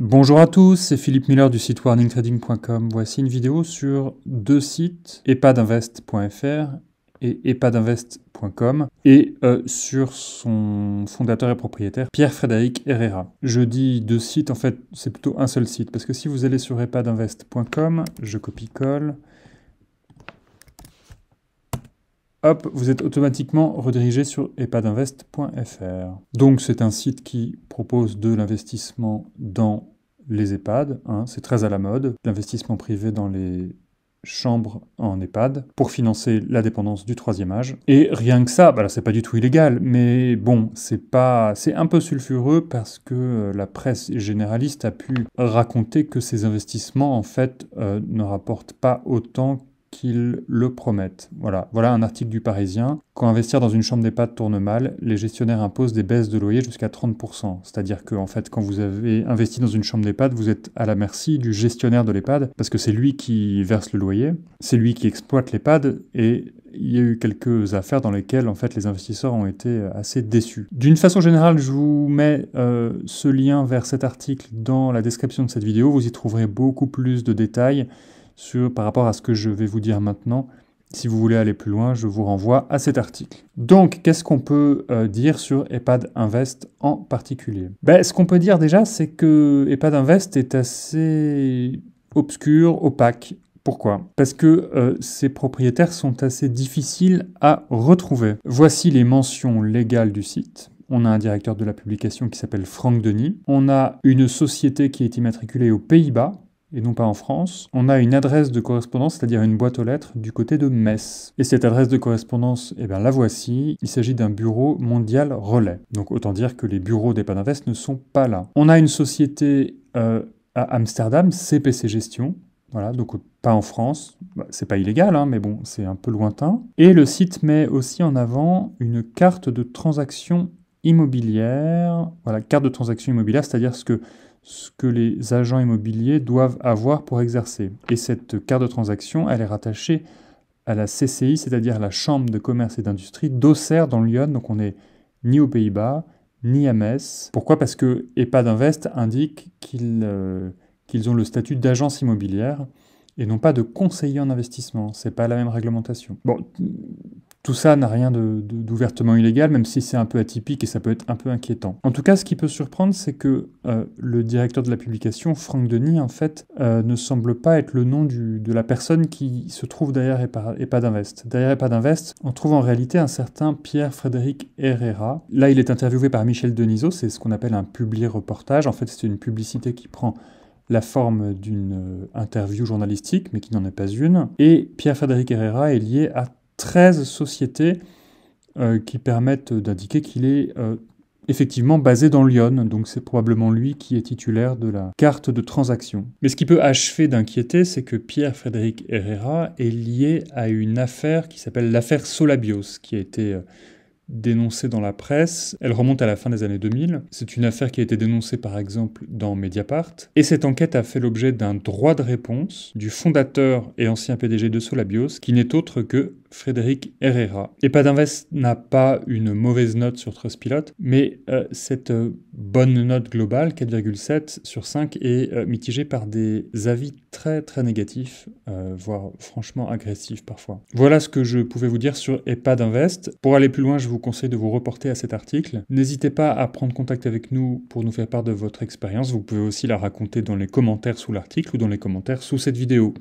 Bonjour à tous, c'est Philippe Miller du site warningtrading.com. Voici une vidéo sur deux sites, epadinvest.fr et epadinvest.com, et sur son fondateur et propriétaire, Pierre-Frédéric Herrera. Je dis deux sites, en fait, c'est plutôt un seul site, parce que si vous allez sur epadinvest.com, je copie-colle, hop, vous êtes automatiquement redirigé sur epadinvest.fr. Donc c'est un site qui propose de l'investissement dans les EHPAD, hein, c'est très à la mode, l'investissement privé dans les chambres en EHPAD pour financer la dépendance du troisième âge. Et rien que ça, bah là c'est pas du tout illégal, mais bon, c'est un peu sulfureux parce que la presse généraliste a pu raconter que ces investissements en fait ne rapportent pas autant qu'ils le promettent. Voilà un article du Parisien. Quand investir dans une chambre d'EHPAD tourne mal, les gestionnaires imposent des baisses de loyer jusqu'à 30%. C'est-à-dire que, en fait, quand vous avez investi dans une chambre d'EHPAD, vous êtes à la merci du gestionnaire de l'EHPAD, parce que c'est lui qui verse le loyer, c'est lui qui exploite l'EHPAD, et il y a eu quelques affaires dans lesquelles, en fait, les investisseurs ont été assez déçus. D'une façon générale, je vous mets ce lien vers cet article dans la description de cette vidéo. Vous y trouverez beaucoup plus de détails par rapport à ce que je vais vous dire maintenant. Si vous voulez aller plus loin, je vous renvoie à cet article. Donc, qu'est-ce qu'on peut dire sur EHPAD Invest en particulier? Ce qu'on peut dire déjà, c'est que EHPAD Invest est assez obscur, opaque. Pourquoi? Parce que ses propriétaires sont assez difficiles à retrouver. Voici les mentions légales du site. On a un directeur de la publication qui s'appelle Franck Denis. On a une société qui est immatriculée aux Pays-Bas, et non pas en France. On a une adresse de correspondance, c'est-à-dire une boîte aux lettres, du côté de Metz. Et cette adresse de correspondance, eh bien la voici. Il s'agit d'un bureau mondial relais. Donc autant dire que les bureaux d'EHPAD Invest ne sont pas là. On a une société à Amsterdam, CPC Gestion. Voilà, donc pas en France. C'est pas illégal, hein, mais bon, c'est un peu lointain. Et le site met aussi en avant une carte de transaction immobilière. Voilà, carte de transaction immobilière, c'est-à-dire ce que les agents immobiliers doivent avoir pour exercer. Et cette carte de transaction, elle est rattachée à la CCI, c'est-à-dire la Chambre de commerce et d'industrie d'Auxerre dans le Lyon. Donc on n'est ni aux Pays-Bas, ni à Metz. Pourquoi? Parce que EHPAD Invest indique qu'ils ont le statut d'agence immobilière et non pas de conseiller en investissement. C'est pas la même réglementation. Bon, tout ça n'a rien d'ouvertement illégal, même si c'est un peu atypique et ça peut être un peu inquiétant. En tout cas, ce qui peut surprendre, c'est que le directeur de la publication, Franck Denis, en fait, ne semble pas être le nom de la personne qui se trouve derrière EHPAD Invest. Derrière EHPAD Invest, on trouve en réalité un certain Pierre-Frédéric Herrera. Là, il est interviewé par Michel Denisot, c'est ce qu'on appelle un publi-reportage. En fait, c'est une publicité qui prend la forme d'une interview journalistique, mais qui n'en est pas une. Et Pierre-Frédéric Herrera est lié à 13 sociétés qui permettent d'indiquer qu'il est effectivement basé dans Lyon, donc c'est probablement lui qui est titulaire de la carte de transaction. Mais ce qui peut achever d'inquiéter, c'est que Pierre-Frédéric Herrera est lié à une affaire qui s'appelle l'affaire Solabios, qui a été dénoncée dans la presse. Elle remonte à la fin des années 2000. C'est une affaire qui a été dénoncée par exemple dans Mediapart. Et cette enquête a fait l'objet d'un droit de réponse du fondateur et ancien PDG de Solabios, qui n'est autre que Frédéric Herrera. EHPAD Invest n'a pas une mauvaise note sur Trustpilot, mais cette bonne note globale, 4,7 sur 5, est mitigée par des avis très très négatifs, voire franchement agressifs parfois. Voilà ce que je pouvais vous dire sur EHPAD Invest. Pour aller plus loin, je vous conseille de vous reporter à cet article. N'hésitez pas à prendre contact avec nous pour nous faire part de votre expérience. Vous pouvez aussi la raconter dans les commentaires sous l'article ou dans les commentaires sous cette vidéo.